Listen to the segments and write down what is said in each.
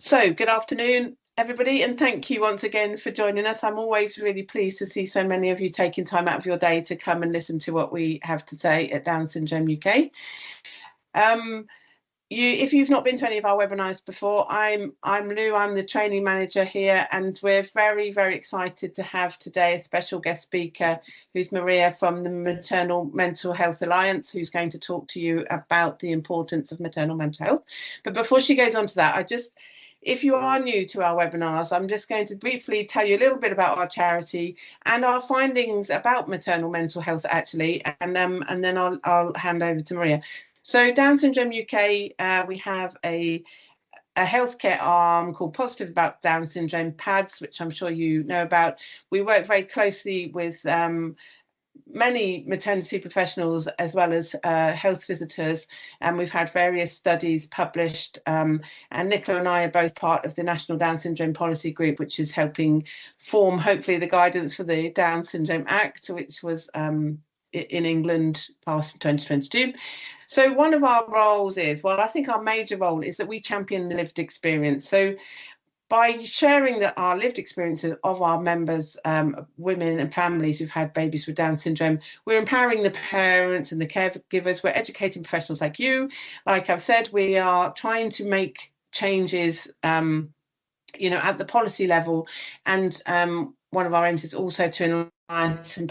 So, good afternoon, everybody, and thank you once again for joining us. I'm always really pleased to see so many of you taking time out of your day to come and listen to what we have to say at Down Syndrome UK. If you've not been to any of our webinars before, I'm Lou, I'm the training manager here, and we're very, very excited to have today a special guest speaker who's Maria from the Maternal Mental Health Alliance, who's going to talk to you about the importance of maternal mental health. But before she goes on to that, if you are new to our webinars, I'm just going to briefly tell you a little bit about our charity and our findings about maternal mental health, actually, and then I'll hand over to Maria. So Down Syndrome UK, we have a healthcare arm called Positive About Down Syndrome, PADS, which I'm sure you know about. We work very closely with many maternity professionals as well as health visitors, and we've had various studies published, and Nicola and I are both part of the National Down Syndrome Policy Group, which is helping form hopefully the guidance for the Down Syndrome Act, which was in England passed in 2022. So one of our roles is, well, I think our major role is that we champion the lived experience. So by sharing our lived experiences of our members, women and families who've had babies with Down syndrome, we're empowering the parents and the caregivers. We're educating professionals like you. Like I've said, we are trying to make changes, at the policy level. And one of our aims is also to enlighten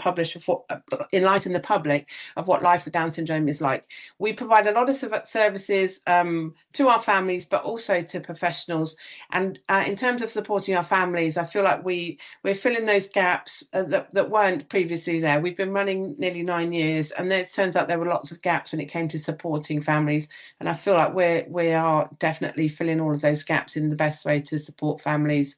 the public of what life with Down syndrome is like. We provide a lot of services to our families, but also to professionals. And in terms of supporting our families, I feel like we're filling those gaps that weren't previously there. We've been running nearly 9 years, and it turns out there were lots of gaps when it came to supporting families. And I feel like we are definitely filling all of those gaps in the best way to support families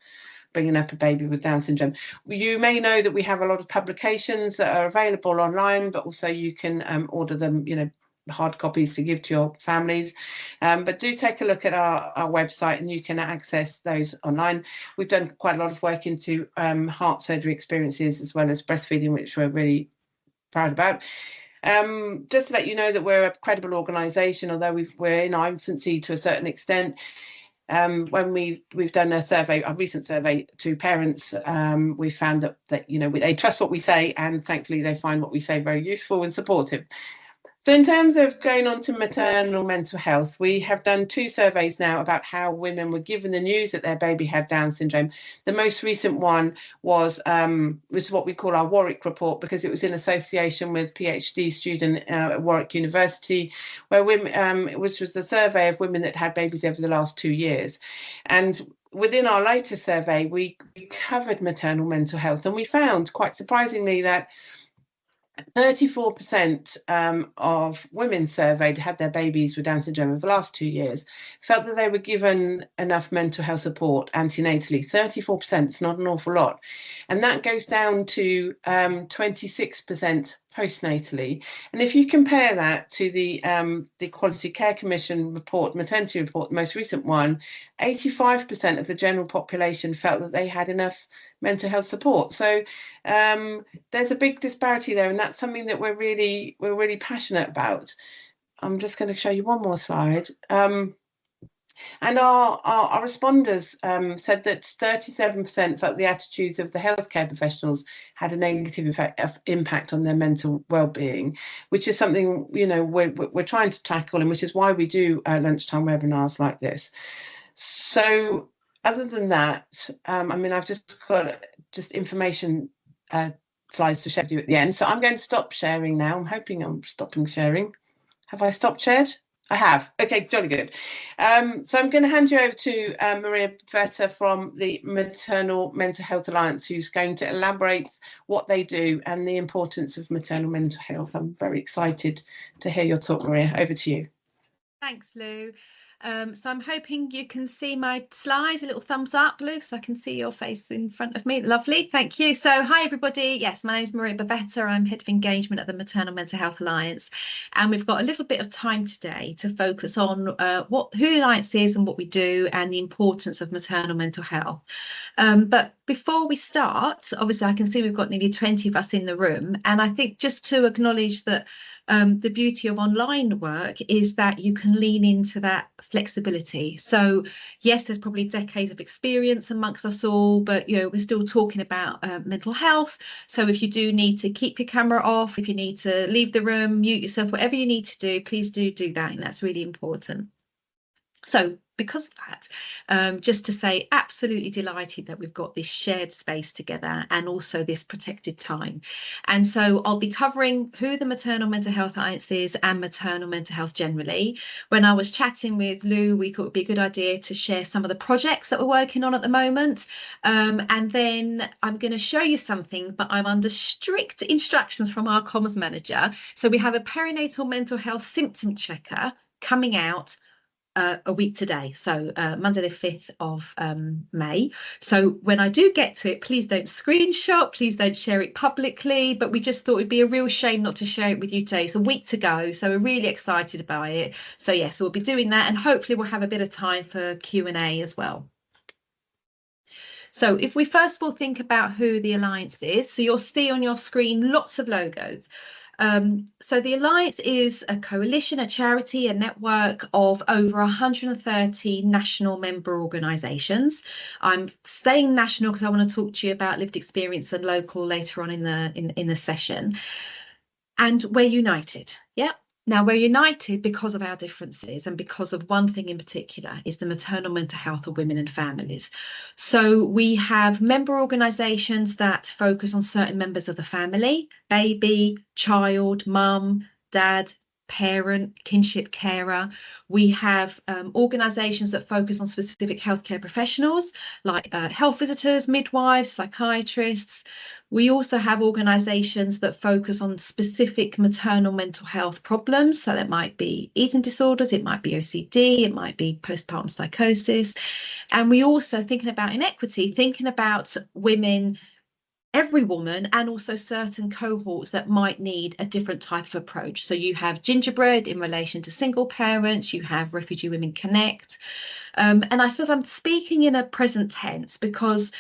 bringing up a baby with Down syndrome. You may know that we have a lot of publications that are available online, but also you can order them, hard copies to give to your families. But do take a look at our website, and you can access those online. We've done quite a lot of work into heart surgery experiences as well as breastfeeding, which we're really proud about. Just to let you know that we're a credible organisation, although we're in our infancy to a certain extent. When we've done a recent survey to parents, we found that they trust what we say, and thankfully they find what we say very useful and supportive. So in terms of going on to maternal mental health, we have done 2 surveys now about how women were given the news that their baby had Down syndrome. The most recent one was what we call our Warwick report, because it was in association with PhD student at Warwick University, where women, which was a survey of women that had babies over the last 2 years. And within our latest survey, we covered maternal mental health, and we found, quite surprisingly, that 34% of women surveyed had their babies with Down syndrome over the last 2 years, felt that they were given enough mental health support antenatally. 34% is not an awful lot. And that goes down to 26% postnatally. And if you compare that to the Quality Care Commission report, maternity report, the most recent one, 85% of the general population felt that they had enough mental health support. So there's a big disparity there, and that's something that we're really passionate about. I'm just going to show you one more slide. And our responders said that 37% felt the attitudes of the healthcare professionals had a negative impact on their mental well-being, which is something we're trying to tackle, and which is why we do lunchtime webinars like this. So other than that, I've just got information slides to share with you at the end. So I'm going to stop sharing now. I'm hoping I'm stopping sharing. Have I stopped shared? I have. Okay, jolly good. So I'm going to hand you over to Maria Bavetta from the Maternal Mental Health Alliance, who's going to elaborate what they do and the importance of maternal mental health. I'm very excited to hear your talk, Maria. Over to you. Thanks, Lou. So I'm hoping you can see my slides. A little thumbs up, Lou, so I can see your face in front of me. Lovely, thank you. So hi everybody. Yes, my name is Maria Bavetta. I'm Head of Engagement at the Maternal Mental Health Alliance, and we've got a little bit of time today to focus on who the Alliance is and what we do, and the importance of maternal mental health. But before we start, obviously I can see we've got nearly 20 of us in the room, and I think just to acknowledge that the beauty of online work is that you can lean into that flexibility. So yes, there's probably decades of experience amongst us all, but we're still talking about mental health. So if you do need to keep your camera off, if you need to leave the room, mute yourself, whatever you need to do, please do that, and that's really important. So because of that, just to say, absolutely delighted that we've got this shared space together and also this protected time. And so I'll be covering who the Maternal Mental Health Alliance is and maternal mental health generally. When I was chatting with Lou, we thought it'd be a good idea to share some of the projects that we're working on at the moment. And then I'm going to show you something, but I'm under strict instructions from our comms manager. So we have a perinatal mental health symptom checker coming out a week today, so Monday the 5th of May. So when I do get to it, please don't screenshot, please don't share it publicly, but we just thought it'd be a real shame not to share it with you today. It's a week to go, so we're really excited about it. So yes, we'll be doing that, and hopefully we'll have a bit of time for Q&A as well. So if we first of all think about who the Alliance is, so you'll see on your screen lots of logos. So the Alliance is a coalition, a charity, a network of over 130 national member organisations. I'm saying national because I want to talk to you about lived experience and local later on in the session. And we're united, yeah. Now, we're united because of our differences and because of one thing in particular is the maternal mental health of women and families. So we have member organisations that focus on certain members of the family, baby, child, mum, dad, parent, kinship carer. We have organisations that focus on specific healthcare professionals like health visitors, midwives, psychiatrists. We also have organisations that focus on specific maternal mental health problems. So that might be eating disorders, it might be OCD, it might be postpartum psychosis. And we also, thinking about inequity, thinking about women, every woman, and also certain cohorts that might need a different type of approach. So you have Gingerbread in relation to single parents, you have Refugee Women Connect. And I suppose I'm speaking in a present tense because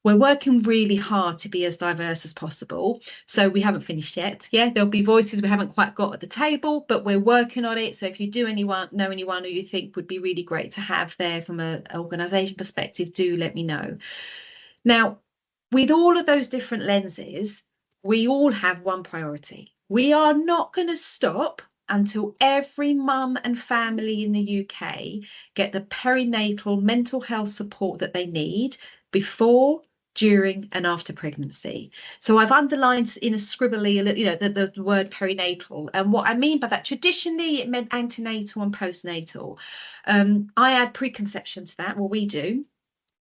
we're working really hard to be as diverse as possible. So we haven't finished yet. Yeah, there'll be voices we haven't quite got at the table, but we're working on it. So if you do know anyone who you think would be really great to have there from an organisation perspective, do let me know. Now, with all of those different lenses, we all have one priority. We are not going to stop until every mum and family in the UK get the perinatal mental health support that they need before, during and after pregnancy. So I've underlined in a scribbly, the word perinatal. And what I mean by that, traditionally it meant antenatal and postnatal. I add preconception to that, well, we do.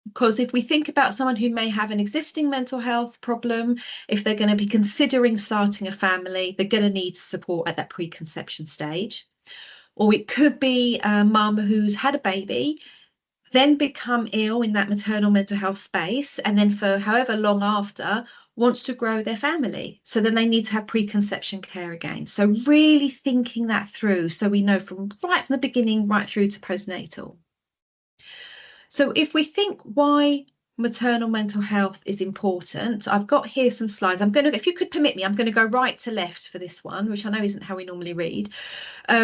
Because if we think about someone who may have an existing mental health problem, if they're going to be considering starting a family, they're going to need support at that preconception stage. Or it could be a mum who's had a baby, then become ill in that maternal mental health space, and then for however long after, wants to grow their family. So then they need to have preconception care again. So really thinking that through so we know from the beginning right through to postnatal. So if we think why maternal mental health is important, I've got here some slides. If you could permit me, I'm going to go right to left for this one, which I know isn't how we normally read.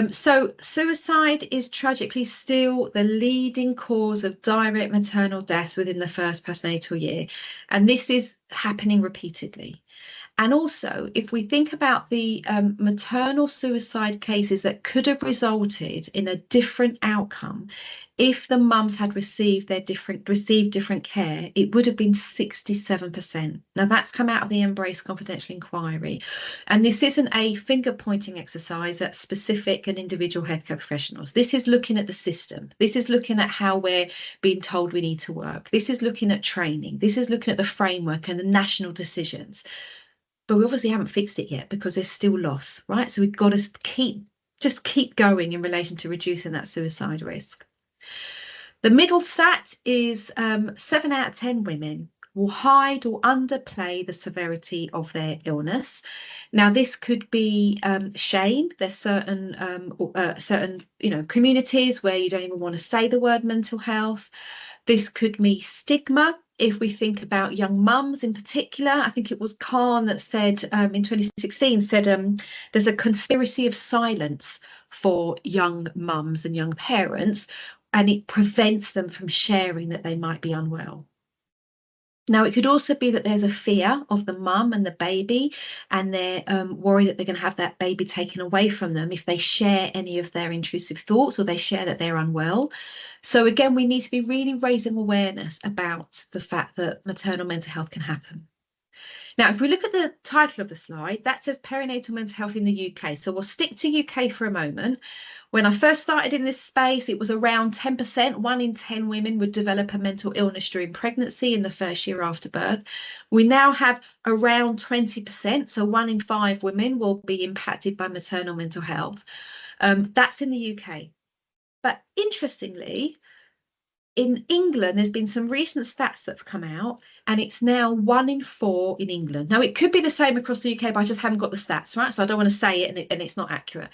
So suicide is tragically still the leading cause of direct maternal deaths within the first postnatal year. And this is happening repeatedly. And also, if we think about the maternal suicide cases that could have resulted in a different outcome, if the mums had received different care, it would have been 67%. Now that's come out of the Embrace Confidential Inquiry. And this isn't a finger pointing exercise at specific and individual healthcare professionals. This is looking at the system. This is looking at how we're being told we need to work. This is looking at training. This is looking at the framework and the national decisions. But we obviously haven't fixed it yet because there's still loss, right? So we've got to keep going in relation to reducing that suicide risk. The middle stat is 7 out of 10 women will hide or underplay the severity of their illness. Now, this could be shame. There's certain communities where you don't even want to say the word mental health. This could mean stigma. If we think about young mums in particular, I think it was Khan that said in 2016 said there's a conspiracy of silence for young mums and young parents, and it prevents them from sharing that they might be unwell. Now, it could also be that there's a fear of the mum and the baby, and they're worried that they're going to have that baby taken away from them if they share any of their intrusive thoughts or they share that they're unwell. So again, we need to be really raising awareness about the fact that maternal mental health can happen. Now, if we look at the title of the slide, that says perinatal mental health in the UK. So we'll stick to UK for a moment. When I first started in this space, it was around 10%. 1 in 10 women would develop a mental illness during pregnancy in the first year after birth. We now have around 20%. So 1 in 5 women will be impacted by maternal mental health. That's in the UK. But interestingly, in England, there's been some recent stats that have come out, and it's now 1 in 4 in England. Now, it could be the same across the UK, but I just haven't got the stats, right? So I don't want to say it and it's not accurate.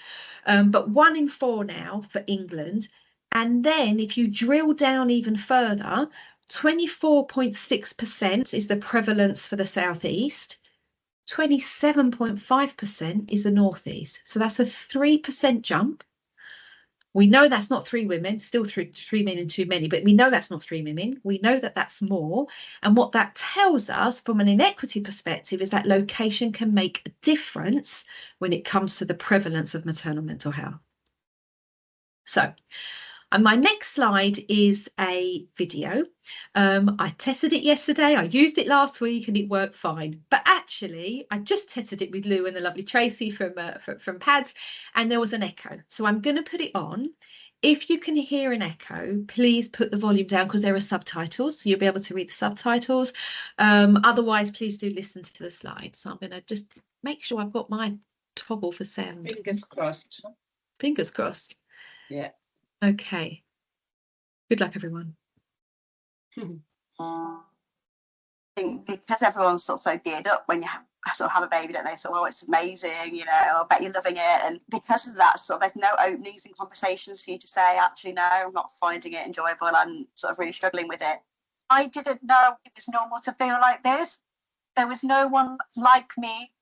But 1 in 4 now for England. And then if you drill down even further, 24.6% is the prevalence for the Southeast. 27.5% is the Northeast. So that's a 3% jump. We know that's not 3 women, still 3 men too many, but we know that's not 3 women. We know that that's more. And what that tells us from an inequity perspective is that location can make a difference when it comes to the prevalence of maternal mental health. So, and my next slide is a video. I tested it yesterday, I used it last week, and it worked fine. But actually, I just tested it with Lou and the lovely Tracy from Pads, and there was an echo. So I'm going to put it on. If you can hear an echo, please put the volume down because there are subtitles, so you'll be able to read the subtitles. Otherwise, please do listen to the slide. So I'm going to just make sure I've got my toggle for sound. Fingers crossed. Fingers crossed. Yeah. Okay. Good luck, everyone. I think because everyone's sort of so geared up when you sort of have a baby, don't they? So, oh, it's amazing, you know, I bet you're loving it. And because of that, sort of there's no openings in conversations for you to say, actually, no, I'm not finding it enjoyable. I'm sort of really struggling with it. I didn't know it was normal to feel like this. There was no one like me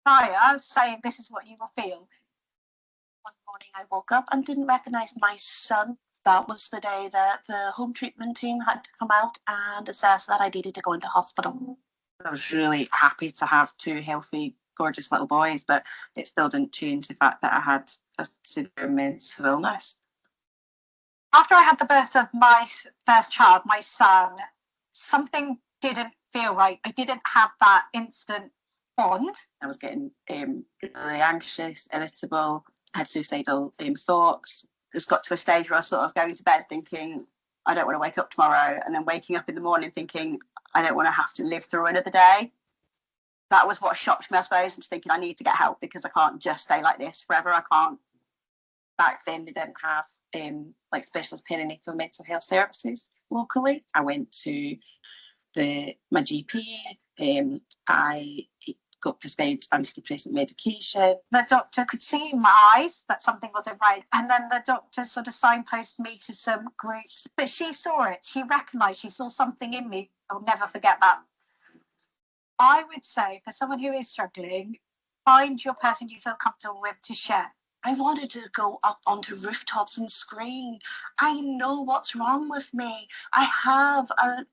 prior saying this is what you will feel. One morning I woke up and didn't recognise my son. That was the day that the home treatment team had to come out and assess that I needed to go into hospital. I was really happy to have 2 healthy, gorgeous little boys, but it still didn't change the fact that I had a severe mental illness. After I had the birth of my first child, my son, something didn't feel right. I didn't have that instant bond. I was getting really anxious, irritable, had suicidal thoughts. It's got to a stage where I was sort of going to bed thinking, I don't want to wake up tomorrow, and then waking up in the morning thinking, I don't want to have to live through another day. That was what shocked me, I suppose, into thinking I need to get help because I can't just stay like this forever. I can't. Back then, they didn't have like specialist perinatal mental health services locally. I went to my GP. I got prescribed antidepressant medication. The doctor could see in my eyes that something wasn't right. And then the doctor sort of signposted me to some groups. But she saw it. She recognised. She saw something in me. I'll never forget that. I would say for someone who is struggling, find your person you feel comfortable with to share. I wanted to go up onto rooftops and scream. I know what's wrong with me. I have a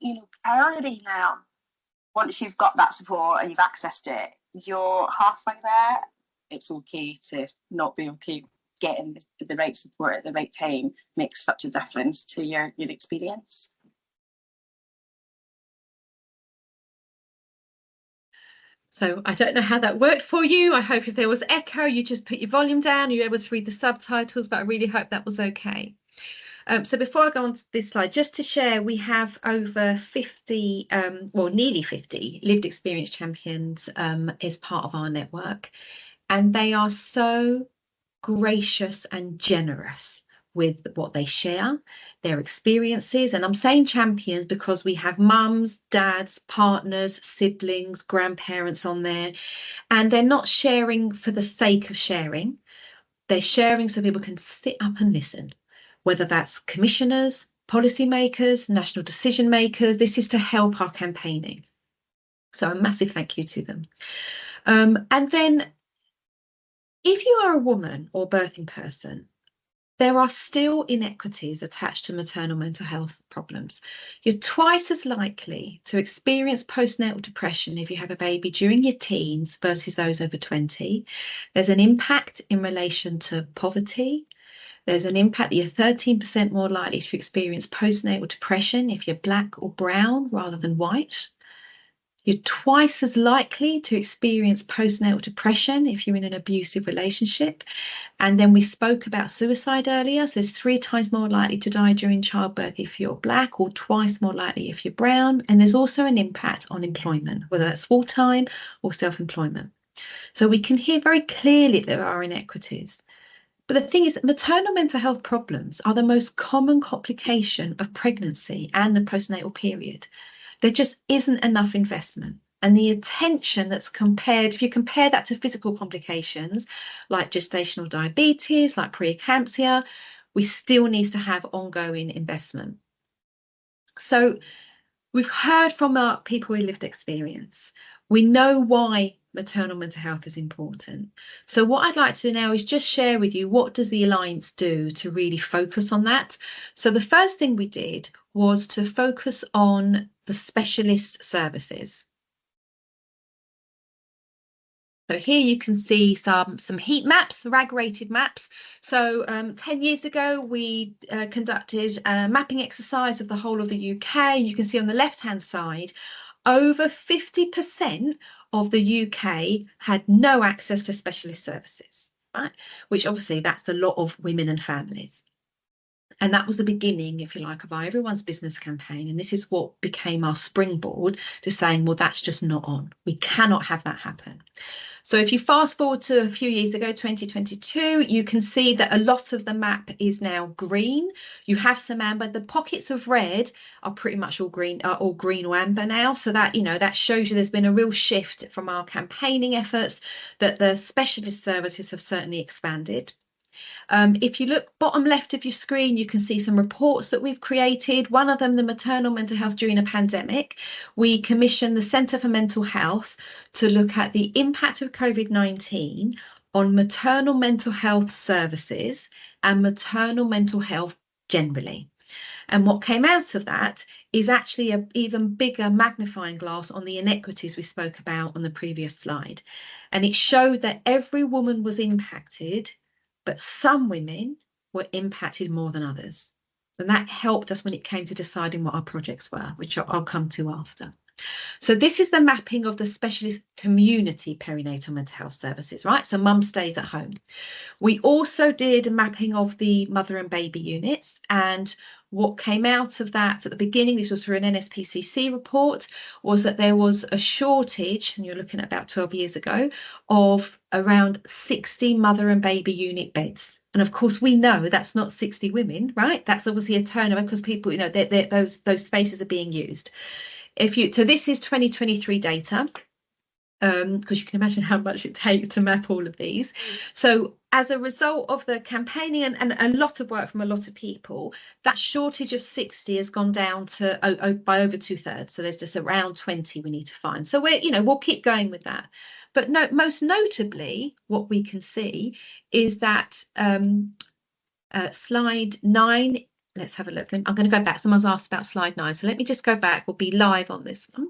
parity now. Once you've got that support and you've accessed it, you're halfway there. It's okay to not be okay. Getting the right support at the right time makes such a difference to your experience. So I don't know how that worked for you. I hope if there was echo, you just put your volume down, you were able to read the subtitles, but I really hope that was okay. So before I go on to this slide, just to share, we have over 50, well, nearly 50 lived experience champions as part of our network. And they are so gracious and generous with what they share, their experiences. And I'm saying champions because we have mums, dads, partners, siblings, grandparents on there. And they're not sharing for the sake of sharing. They're sharing so people can sit up and listen, whether that's commissioners, policymakers, national decision makers. This is to help our campaigning. So a massive thank you to them. And then if you are a woman or birthing person, there are still inequities attached to maternal mental health problems. You're twice as likely to experience postnatal depression if you have a baby during your teens versus those over 20. There's an impact in relation to poverty. There's an impact that you're 13% more likely to experience postnatal depression if you're black or brown rather than white. You're twice as likely to experience postnatal depression if you're in an abusive relationship. And then we spoke about suicide earlier. So it's 3 times more likely to die during childbirth if you're black, or twice more likely if you're brown. And there's also an impact on employment, whether that's full-time or self-employment. So we can hear very clearly there are inequities. But the thing is, maternal mental health problems are the most common complication of pregnancy and the postnatal period. There just isn't enough investment. And the attention that's compared, if you compare that to physical complications like gestational diabetes, like preeclampsia, we still need to have ongoing investment. So we've heard from our people with lived experience. We know why maternal mental health is important. So what I'd like to do now is just share with you, what does the Alliance do to really focus on that? So the first thing we did was to focus on the specialist services. So here you can see some heat maps, RAG-rated maps. So 10 years ago, we conducted a mapping exercise of the whole of the UK. You can see on the left-hand side, over 50% of the UK had no access to specialist services, right? Which obviously that's a lot of women and families. And that was the beginning, if you like, of our Everyone's Business campaign. And this is what became our springboard to saying, well, that's just not on. We cannot have that happen. So if you fast forward to a few years ago, 2022, you can see that a lot of the map is now green. You have some amber. The pockets of red are pretty much all green or amber now. So that, you know, that shows you there's been a real shift from our campaigning efforts, that the specialist services have certainly expanded. If you look bottom left of your screen, you can see some reports that we've created. One of them, the maternal mental health during a pandemic. We commissioned the Centre for Mental Health to look at the impact of COVID-19 on maternal mental health services and maternal mental health generally. And what came out of that is actually an even bigger magnifying glass on the inequities we spoke about on the previous slide. And it showed that every woman was impacted, but some women were impacted more than others. And that helped us when it came to deciding what our projects were, which I'll come to after. So this is the mapping of the specialist community perinatal mental health services, right? So mum stays at home. We also did a mapping of the mother and baby units, and what came out of that at the beginning, this was through an NSPCC report, was that there was a shortage, and you're looking at about 12 years ago, of around 60 mother and baby unit beds. And of course, we know that's not 60 women, right? That's obviously a turnover because people, you know, those spaces are being used. So this is 2023 data, because you can imagine how much it takes to map all of these. So as a result of the campaigning and a lot of work from a lot of people, that shortage of 60 has gone down to by over 2/3. So there's just around 20 we need to find. So we'll keep going with that. But most notably, what we can see is that slide 9. Let's have a look. I'm going to go back. Someone's asked about slide 9. So let me just go back. We'll be live on this one.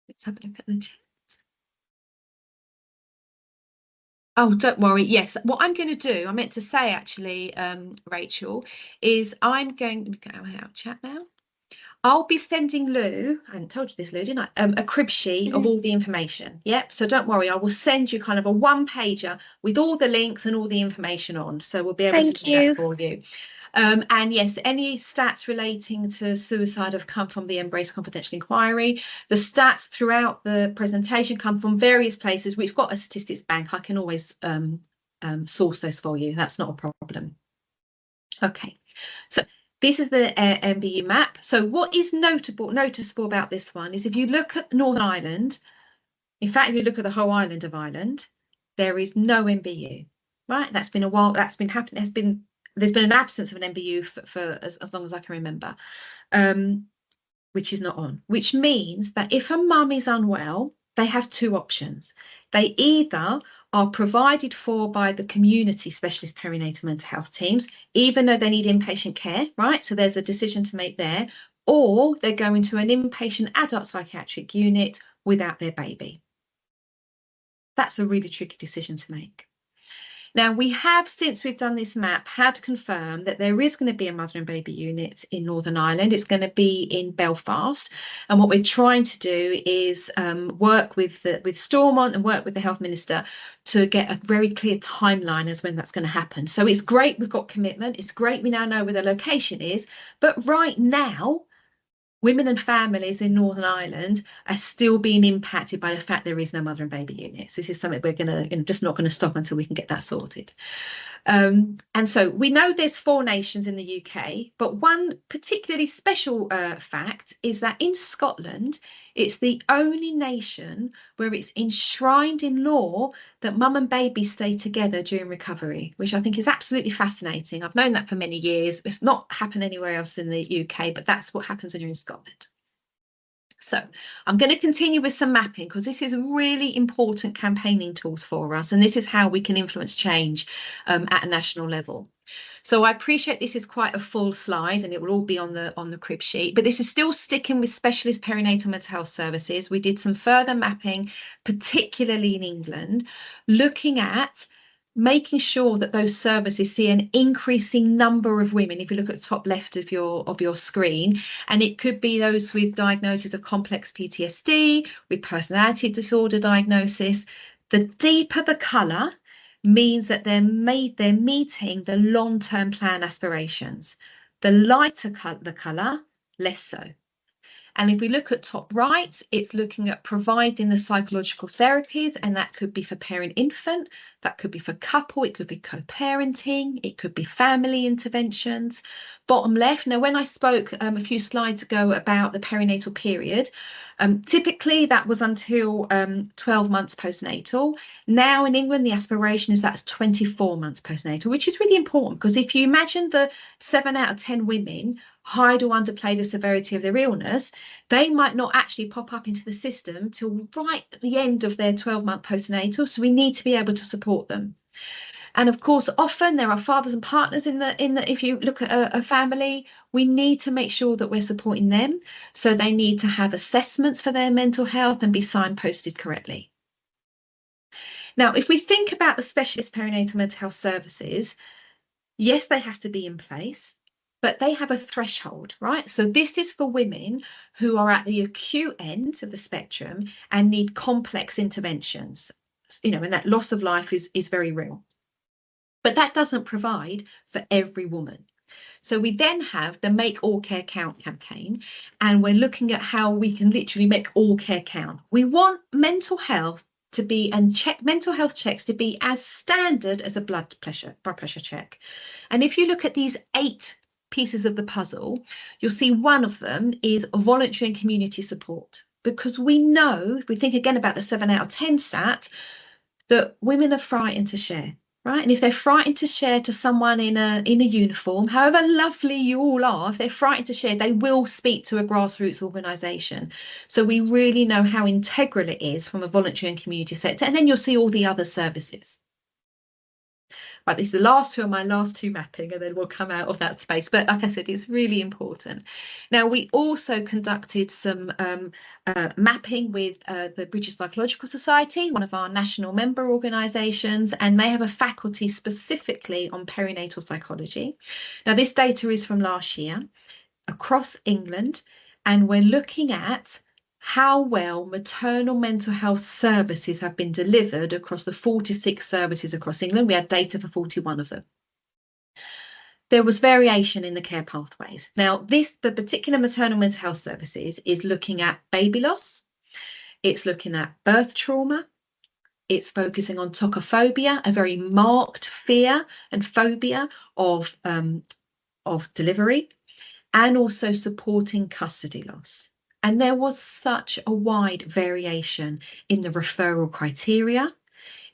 Let's have a look at the chat. Oh, don't worry. Yes, what I'm going to do, I meant to say actually, Rachel, is I'm going to go out chat now. I'll be sending Lou, I hadn't told you this, Lou, didn't I? A crib sheet of all the information. Yep. So don't worry, I will send you kind of a one-pager with all the links and all the information on. So we'll be able to do that for you. And yes, any stats relating to suicide have come from the Embrace Confidential Inquiry. The stats throughout the presentation come from various places. We've got a statistics bank. I can always source those for you. That's not a problem. Okay, so this is the MBU map. So what is noticeable about this one is if you look at Northern Ireland, in fact, if you look at the whole island of Ireland, there is no MBU, right? That's been a while, that's been happening, has been there's been an absence of an MBU for as long as I can remember, which is not on, which means that if a mum is unwell, they have two options. They either are provided for by the community specialist perinatal mental health teams, even though they need inpatient care, right? So there's a decision to make there, or they're going to an inpatient adult psychiatric unit without their baby. That's a really tricky decision to make. Now, we have, since we've done this map, had confirmed that there is going to be a mother and baby unit in Northern Ireland. It's going to be in Belfast. And what we're trying to do is work with Stormont and work with the Health Minister to get a very clear timeline as when that's going to happen. So it's great we've got commitment. It's great we now know where the location is. But right now, women and families in Northern Ireland are still being impacted by the fact there is no mother and baby units. This is something we're going to just not going to stop until we can get that sorted. And so we know there's 4 nations in the UK, but one particularly special fact is that in Scotland, it's the only nation where it's enshrined in law that mum and baby stay together during recovery, which I think is absolutely fascinating. I've known that for many years. It's not happened anywhere else in the UK, but that's what happens when you're in Scotland. So I'm going to continue with some mapping because this is really important campaigning tools for us, and this is how we can influence change at a national level. So I appreciate this is quite a full slide and it will all be on the crib sheet, but this is still sticking with specialist perinatal mental health services. We did some further mapping, particularly in England, looking at making sure that those services see an increasing number of women. If you look at the top left of your screen, and it could be those with diagnosis of complex PTSD, with personality disorder diagnosis. The deeper the colour means that they're meeting the long-term plan aspirations. The lighter the colour, less so. And if we look at top right, it's looking at providing the psychological therapies, and that could be for parent-infant, that could be for couple, it could be co-parenting, it could be family interventions. Bottom left, now when I spoke a few slides ago about the perinatal period, typically that was until 12 months postnatal. Now in England, the aspiration is that's 24 months postnatal, which is really important because if you imagine the 7 out of 10 women hide or underplay the severity of their illness, they might not actually pop up into the system till right at the end of their 12-month postnatal. So we need to be able to support them. And of course, often there are fathers and partners in the if you look at a family, we need to make sure that we're supporting them. So they need to have assessments for their mental health and be signposted correctly. Now, if we think about the specialist perinatal mental health services, yes, they have to be in place, but they have a threshold, right? So this is for women who are at the acute end of the spectrum and need complex interventions, you know, and that loss of life is very real. But that doesn't provide for every woman. So we then have the Make All Care Count campaign, and we're looking at how we can literally make all care count. We want mental health to be, and mental health checks to be as standard as a blood pressure check. And if you look at these 8 pieces of the puzzle, you'll see one of them is voluntary and community support, because we know, if we think again about the 7 out of 10 stat, that women are frightened to share, right? And if they're frightened to share to someone in a uniform, however lovely you all are, if they're frightened to share, they will speak to a grassroots organisation. So we really know how integral it is from a voluntary and community sector, and then you'll see all the other services. Right, these are the last 2 are my last 2 mapping, and then we'll come out of that space. But like I said, it's really important. Now, we also conducted some mapping with the British Psychological Society, one of our national member organisations, and they have a faculty specifically on perinatal psychology. Now, this data is from last year across England, and we're looking at how well maternal mental health services have been delivered across the 46 services across England. We had data for 41 of them. There was variation in the care pathways. Now, the particular maternal mental health services is looking at baby loss. It's looking at birth trauma. It's focusing on tocophobia, a very marked fear and phobia of delivery, and also supporting custody loss. And there was such a wide variation in the referral criteria,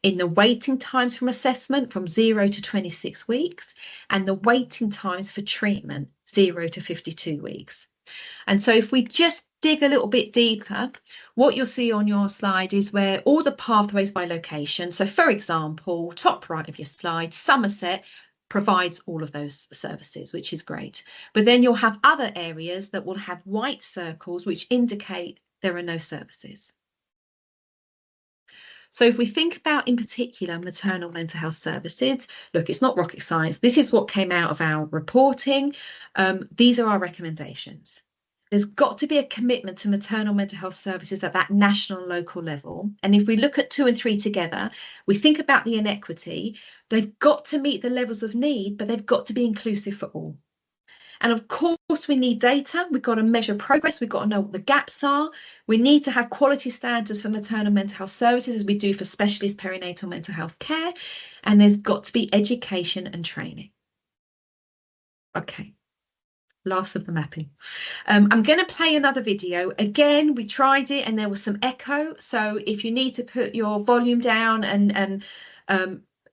in the waiting times from assessment from 0 to 26 weeks, and the waiting times for treatment 0 to 52 weeks. And so if we just dig a little bit deeper, what you'll see on your slide is where all the pathways by location. So for example, top right of your slide, Somerset provides all of those services, which is great. But then you'll have other areas that will have white circles, which indicate there are no services. So if we think about, in particular, maternal mental health services, look, it's not rocket science. This is what came out of our reporting. These are our recommendations. There's got to be a commitment to maternal mental health services at that national and local level. And if we look at 2 and 3 together, we think about the inequity. They've got to meet the levels of need, but they've got to be inclusive for all. And of course, we need data. We've got to measure progress. We've got to know what the gaps are. We need to have quality standards for maternal mental health services as we do for specialist perinatal mental health care. And there's got to be education and training. Okay. Last of the mapping. I'm going to play another video. Again, we tried it and there was some echo. So if you need to put your volume down and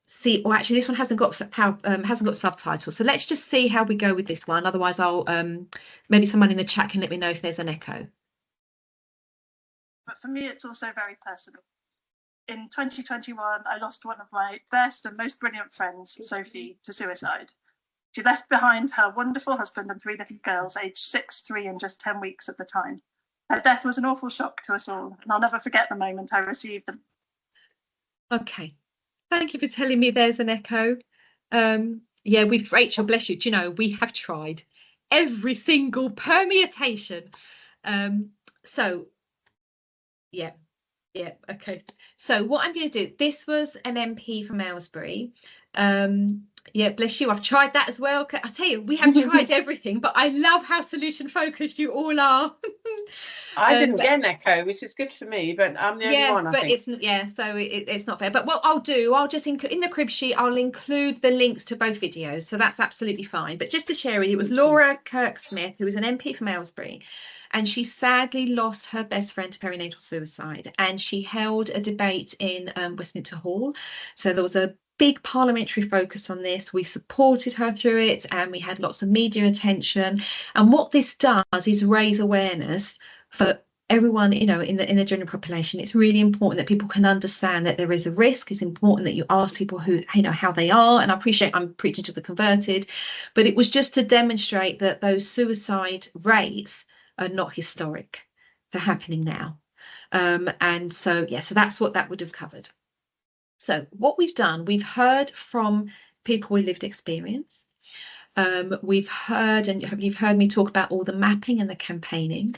see, or actually this one hasn't got subtitles. So let's just see how we go with this one. Otherwise, I'll maybe someone in the chat can let me know if there's an echo. But for me, it's also very personal. In 2021, I lost one of my best and most brilliant friends, Sophie, to suicide. She left behind her wonderful husband and 3 little girls, aged 6, 3 and just 10 weeks at the time. Her death was an awful shock to us all, and I'll never forget the moment I received them. Okay, thank you for telling me there's an echo. Yeah, Rachel, bless you. Do you know, we have tried every single permutation. So, yeah, okay. So what I'm going to do, this was an MP from Aylesbury. Yeah, bless you. I've tried that as well. I tell you, we have tried everything, but I love how solution focused you all are. I didn't get an echo, which is good for me, but I'm the only one. I think. It's not fair. But what I'll do, I'll just include in the crib sheet, I'll include the links to both videos, so that's absolutely fine. But just to share with you, it was Laura Kirk-Smith, who was an MP from Aylesbury, and she sadly lost her best friend to perinatal suicide, and she held a debate in Westminster Hall. So there was a big parliamentary focus on this. We supported her through it and we had lots of media attention. And what this does is raise awareness for everyone, you know, in the general population. It's really important that people can understand that there is a risk. It's important that you ask people who, you know, how they are. And I appreciate I'm preaching to the converted, but it was just to demonstrate that those suicide rates are not historic. They're happening now. And so, yeah, so that's what that would have covered. So what we've done, we've heard from people with lived experience. We've heard, and you've heard me talk about all the mapping and the campaigning,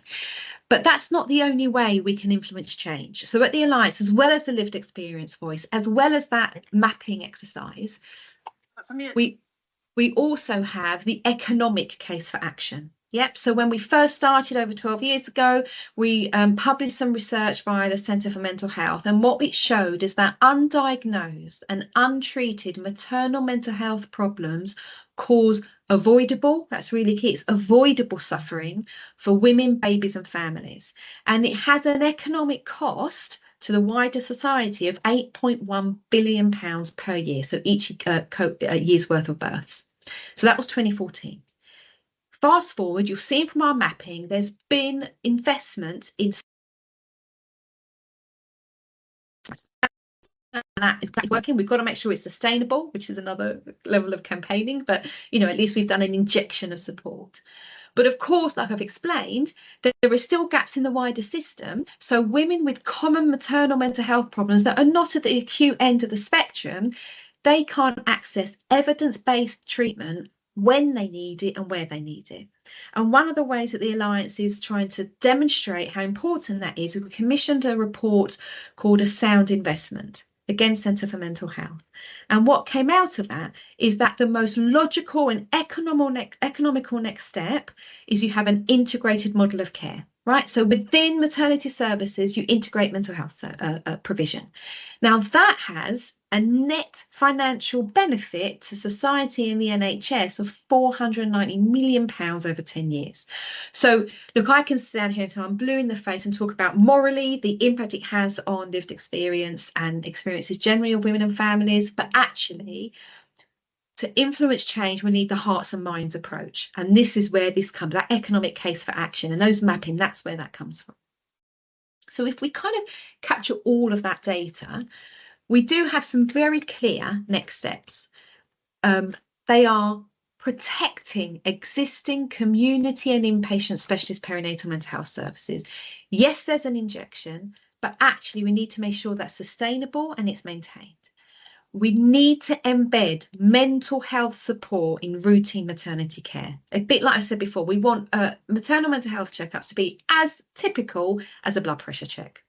but that's not the only way we can influence change. So at the Alliance, as well as the lived experience voice, as well as that mapping exercise, For me, we also have the economic case for action. Yep. So when we first started over 12 years ago, we published some research via the Centre for Mental Health. And what it showed is that undiagnosed and untreated maternal mental health problems cause avoidable, that's really key, it's avoidable suffering for women, babies and families. And it has an economic cost to the wider society of £8.1 billion per year. So each year's worth of births. So that was 2014. Fast forward, you've seen from our mapping, there's been investment in that is working. We've got to make sure it's sustainable, which is another level of campaigning, but you know, at least we've done an injection of support. But of course, like I've explained, there are still gaps in the wider system. So women with common maternal mental health problems that are not at the acute end of the spectrum, they can't access evidence-based treatment when they need it and where they need it. And one of the ways that the Alliance is trying to demonstrate how important that is, we commissioned a report called A Sound Investment, again, Centre for Mental Health. And what came out of that is that the most logical and economical next step is you have an integrated model of care, right? So within maternity services, you integrate mental health provision. Now that has a net financial benefit to society and the NHS of £490 million over 10 years. So look, I can stand here until I'm blue in the face and talk about morally the impact it has on lived experience and experiences generally of women and families, but actually to influence change, we need the hearts and minds approach. And this is where this comes, that economic case for action and those mapping, that's where that comes from. So if we kind of capture all of that data, we do have some very clear next steps. They are protecting existing community and inpatient specialist perinatal mental health services. Yes, there's an injection, but actually we need to make sure that's sustainable and it's maintained. We need to embed mental health support in routine maternity care. A bit like I said before, we want maternal mental health checkups to be as typical as a blood pressure check.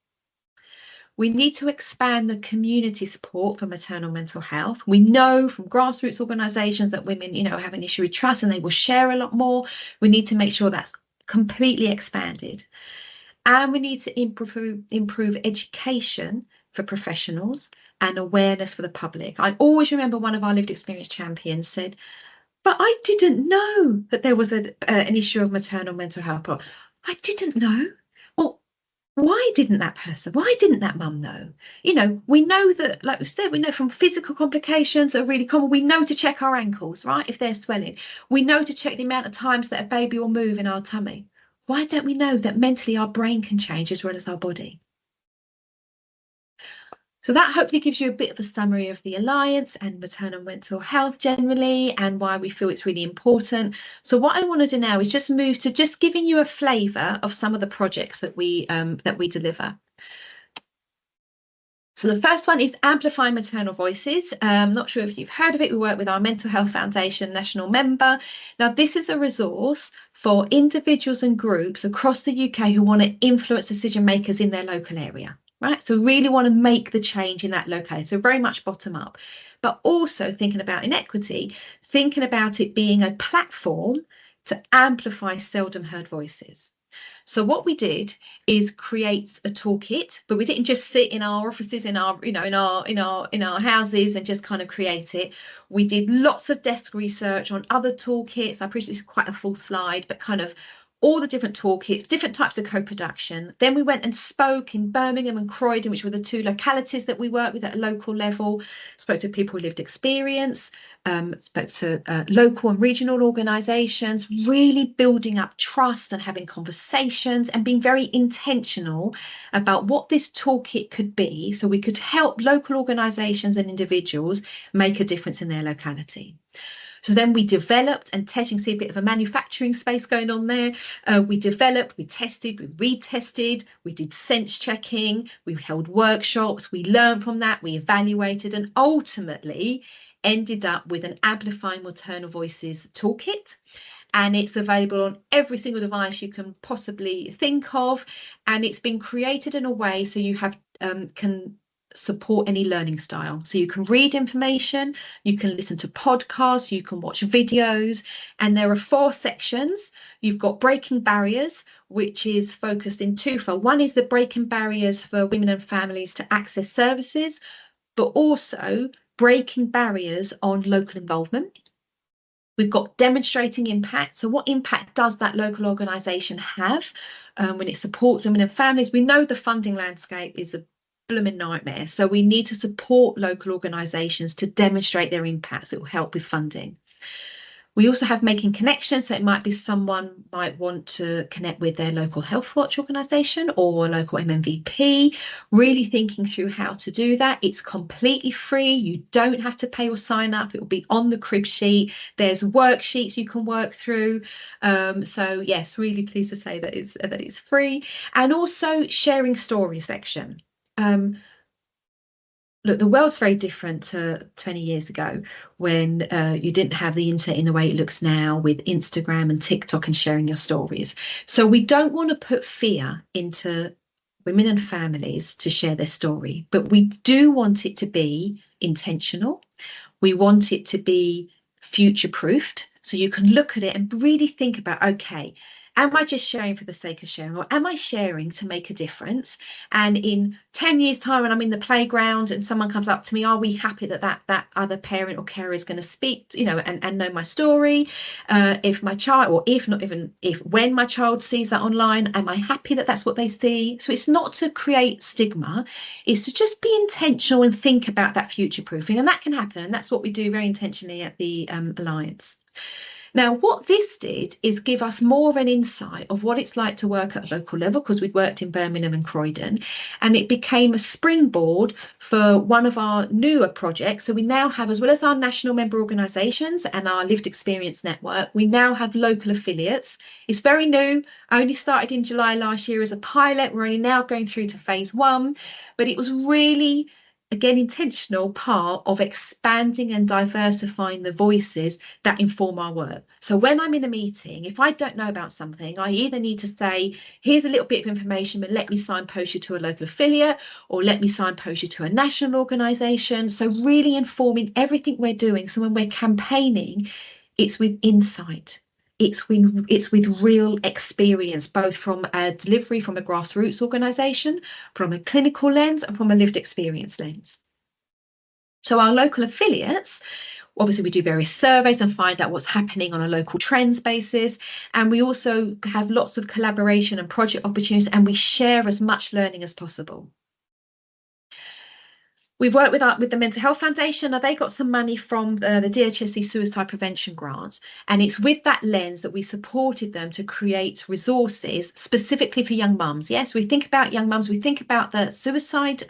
We need to expand the community support for maternal mental health. We know from grassroots organisations that women, have an issue with trust and they will share a lot more. We need to make sure that's completely expanded. And we need to improve education for professionals and awareness for the public. I always remember one of our lived experience champions said, but I didn't know that there was an issue of maternal mental health. I didn't know. Well, why didn't that mum know? We know that, like we said, we know from physical complications are really common. We know to check our ankles, right, if they're swelling. We know to check the amount of times that a baby will move in our tummy. Why don't we know that mentally our brain can change as well as our body? So that hopefully gives you a bit of a summary of the Alliance and maternal mental health generally and why we feel it's really important. So what I want to do now is just move to just giving you a flavour of some of the projects that we deliver. So the first one is Amplify Maternal Voices. I'm not sure if you've heard of it. We work with our Mental Health Foundation national member. Now, this is a resource for individuals and groups across the UK who want to influence decision makers in their local area. Right, so really want to make the change in that locality, so very much bottom up, but also thinking about inequity, thinking about it being a platform to amplify seldom heard voices. So what we did is create a toolkit, but we didn't just sit in our offices, in our houses and just kind of create it. We did lots of desk research on other toolkits. I appreciate this is quite a full slide, but kind of all the different toolkits, different types of co-production. Then we went and spoke in Birmingham and Croydon, which were the two localities that we work with at a local level, spoke to people who lived experience, spoke to local and regional organisations, really building up trust and having conversations and being very intentional about what this toolkit could be so we could help local organisations and individuals make a difference in their locality. So then we developed and tested. You can see a bit of a manufacturing space going on there. We developed, we tested, we retested, we did sense checking, we held workshops, we learned from that, we evaluated, and ultimately ended up with an Amplifying Maternal Voices toolkit. And it's available on every single device you can possibly think of. And it's been created in a way so you have can support any learning style. So you can read information, you can listen to podcasts, you can watch videos, and there are 4 sections. You've got Breaking Barriers, which is focused in twofold. One is the breaking barriers for women and families to access services, but also breaking barriers on local involvement. We've got demonstrating impact. So what impact does that local organisation have when it supports women and families? We know the funding landscape is a blooming nightmare. So we need to support local organisations to demonstrate their impacts. It will help with funding. We also have making connections. So it might be someone might want to connect with their local health watch organisation or local MMVP, really thinking through how to do that. It's completely free. You don't have to pay or sign up. It will be on the crib sheet. There's worksheets you can work through. So yes, really pleased to say that it's free. And also sharing story section. Look, the world's very different to 20 years ago when you didn't have the internet in the way it looks now with Instagram and TikTok and sharing your stories. So we don't want to put fear into women and families to share their story, but we do want it to be intentional. We want it to be future-proofed. So you can look at it and really think about, okay, Am I just sharing for the sake of sharing, or am I sharing to make a difference? And in 10 years time, when I'm in the playground and someone comes up to me, are we happy that that other parent or carer is going to speak, you know, and know my story? If my child, or if not even if when my child sees that online, am I happy that that's what they see? So it's not to create stigma, it's to just be intentional and think about that future proofing, and that can happen, and that's what we do very intentionally at the Alliance. Now, what this did is give us more of an insight of what it's like to work at a local level, because we'd worked in Birmingham and Croydon, and it became a springboard for one of our newer projects. So we now have, as well as our national member organisations and our lived experience network, we now have local affiliates. It's very new. I only started in July last year as a pilot. We're only now going through to phase 1, but it was really, again, intentional part of expanding and diversifying the voices that inform our work. So when I'm in a meeting, if I don't know about something, I either need to say, here's a little bit of information, but let me signpost you to a local affiliate, or let me signpost you to a national organisation. So really informing everything we're doing. So when we're campaigning, it's with insight. It's with real experience, both from a delivery from a grassroots organisation, from a clinical lens, and from a lived experience lens. So our local affiliates, obviously we do various surveys and find out what's happening on a local trends basis. And we also have lots of collaboration and project opportunities, and we share as much learning as possible. We've worked with the Mental Health Foundation. Now, they got some money from the DHSC Suicide Prevention Grant, and it's with that lens that we supported them to create resources specifically for young mums. Yes, we think about young mums, we think about the suicide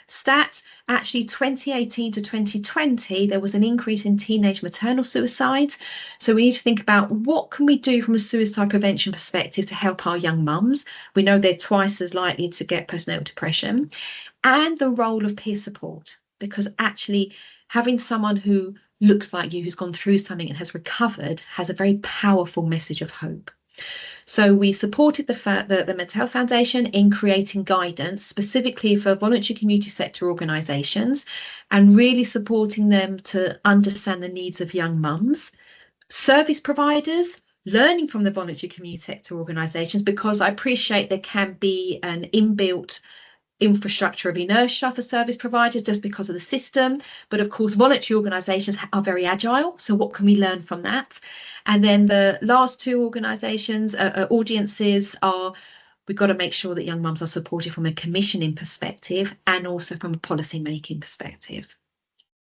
stat. Actually, 2018 to 2020, there was an increase in teenage maternal suicides. So we need to think about what can we do from a suicide prevention perspective to help our young mums. We know they're twice as likely to get postnatal depression. And the role of peer support, because actually having someone who looks like you, who's gone through something and has recovered, has a very powerful message of hope. So we supported the Mental Health Foundation in creating guidance specifically for voluntary community sector organisations, and really supporting them to understand the needs of young mums, service providers, learning from the voluntary community sector organisations, because I appreciate there can be an inbuilt infrastructure of inertia for service providers just because of the system, but of course voluntary organisations are very agile, so what can we learn from that? And then the last two organisations audiences are, we've got to make sure that young mums are supported from a commissioning perspective and also from a policy making perspective.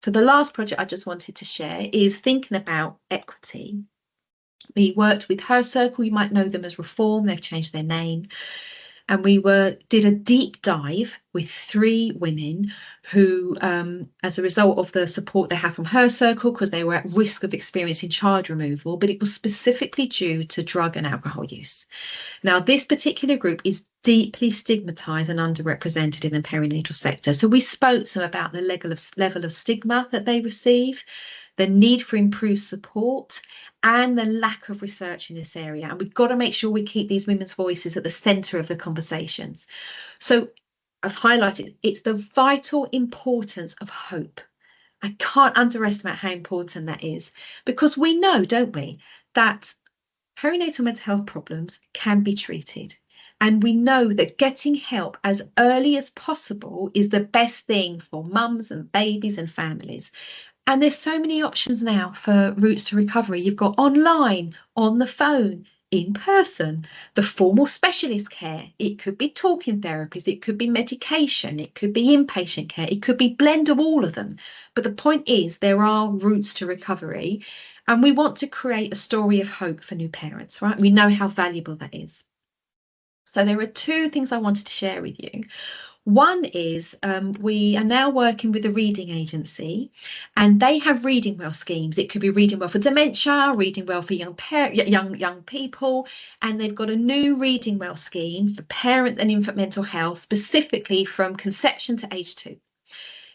So the last project I just wanted to share is thinking about equity. We worked with Her Circle, you might know them as Reform, they've changed their name. And we did a deep dive with 3 women who, as a result of the support they have from Her Circle, because they were at risk of experiencing child removal, but it was specifically due to drug and alcohol use. Now, this particular group is deeply stigmatised and underrepresented in the perinatal sector. So we spoke to them about the level of stigma that they receive, the need for improved support, and the lack of research in this area. And we've got to make sure we keep these women's voices at the centre of the conversations. So I've highlighted, it's the vital importance of hope. I can't underestimate how important that is, because we know, don't we, that perinatal mental health problems can be treated. And we know that getting help as early as possible is the best thing for mums and babies and families. And there's so many options now for routes to recovery. You've got online, on the phone, in person, the formal specialist care. It could be talking therapies, it could be medication, it could be inpatient care, it could be a blend of all of them. But the point is, there are routes to recovery, and we want to create a story of hope for new parents, right? We know how valuable that is. So there are 2 things I wanted to share with you. One is we are now working with a reading agency, and they have reading well schemes. It could be reading well for dementia, reading well for young people, and they've got a new reading well scheme for parents and infant mental health, specifically from conception to age 2.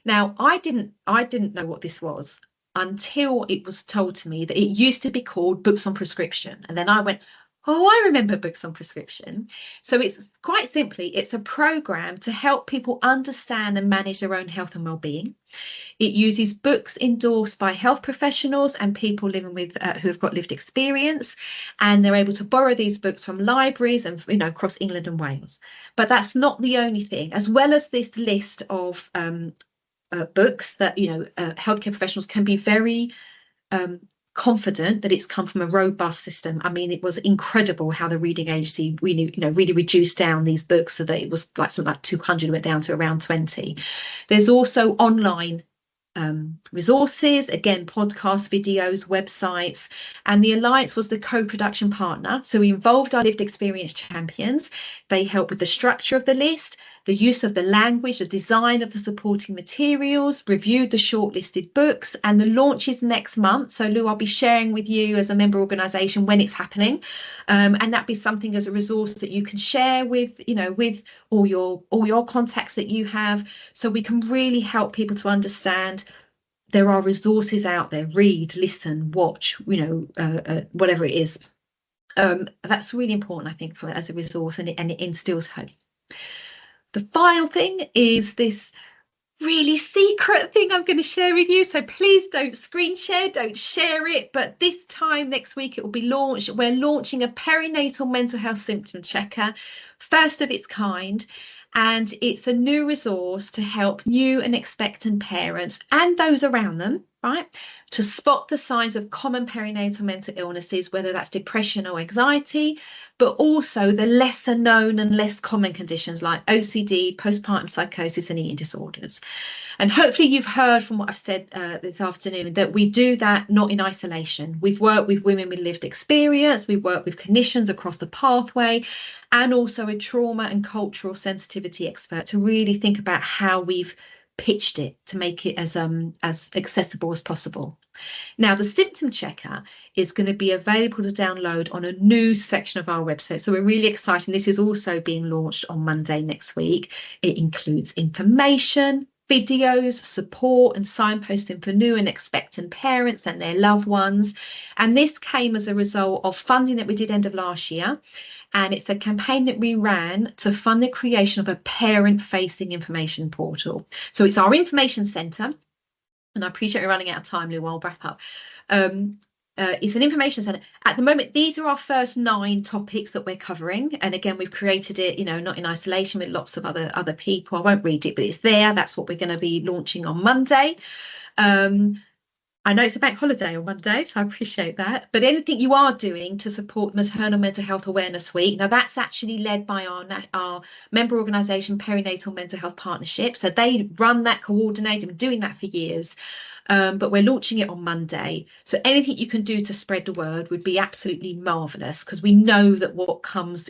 Now, I didn't know what this was until it was told to me that it used to be called Books on Prescription, and then I went, Oh, I remember Books on Prescription. So it's quite simply, it's a program to help people understand and manage their own health and well-being. It uses books endorsed by health professionals and people living with who have got lived experience, and they're able to borrow these books from libraries and across England and Wales. But that's not the only thing. As well as this list of books that healthcare professionals can be very confident that it's come from a robust system. I mean, it was incredible how the reading agency really reduced down these books so that it was like something like 200 went down to around 20. There's also online resources, again, podcasts, videos, websites, and the Alliance was the co-production partner. So we involved our lived experience champions. They helped with the structure of the list, the use of the language, the design of the supporting materials, reviewed the shortlisted books, and the launch is next month. So Lou, I'll be sharing with you as a member organisation when it's happening, and that'd be something as a resource that you can share with with all your contacts that you have, so we can really help people to understand there are resources out there. Read, listen, watch, whatever it is. That's really important, I think, as a resource, and it instills hope. The final thing is this really secret thing I'm going to share with you, so please don't screen share, don't share it, but this time next week it will be launched. We're launching a perinatal mental health symptom checker, first of its kind, and it's a new resource to help new and expectant parents and those around them, right, to spot the signs of common perinatal mental illnesses, whether that's depression or anxiety, but also the lesser known and less common conditions like OCD, postpartum psychosis, and eating disorders. And hopefully you've heard from what I've said this afternoon that we do that not in isolation. We've worked with women with lived experience, we've worked with clinicians across the pathway, and also a trauma and cultural sensitivity expert to really think about how we've pitched it to make it as accessible as possible. Now, the symptom checker is going to be available to download on a new section of our website. So we're really excited. This is also being launched on Monday next week. It includes information, videos, support, and signposting for new and expectant parents and their loved ones. And this came as a result of funding that we did end of last year. And it's a campaign that we ran to fund the creation of a parent-facing information portal. So it's our information centre. And I appreciate we're running out of time, Lou, I'll wrap up. It's an information centre. At the moment, these are our first 9 topics that we're covering. And again, we've created it, not in isolation, with lots of other people. I won't read it, but it's there. That's what we're going to be launching on Monday. I know it's a bank holiday on Monday, so I appreciate that. But anything you are doing to support Maternal Mental Health Awareness Week, now that's actually led by our member organisation, Perinatal Mental Health Partnership. So they run that, coordinate, and doing that for years. But we're launching it on Monday. So anything you can do to spread the word would be absolutely marvellous, because we know that what comes,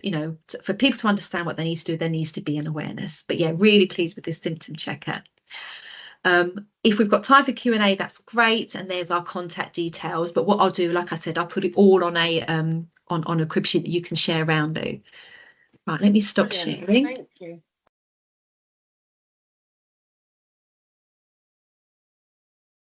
for people to understand what they need to do, there needs to be an awareness. But yeah, really pleased with this symptom checker. If we've got time for Q&A, that's great, and there's our contact details. But what I'll do, like I said, I'll put it all on a crib sheet that you can share around, Lou. Right, let me stop sharing. Thank you.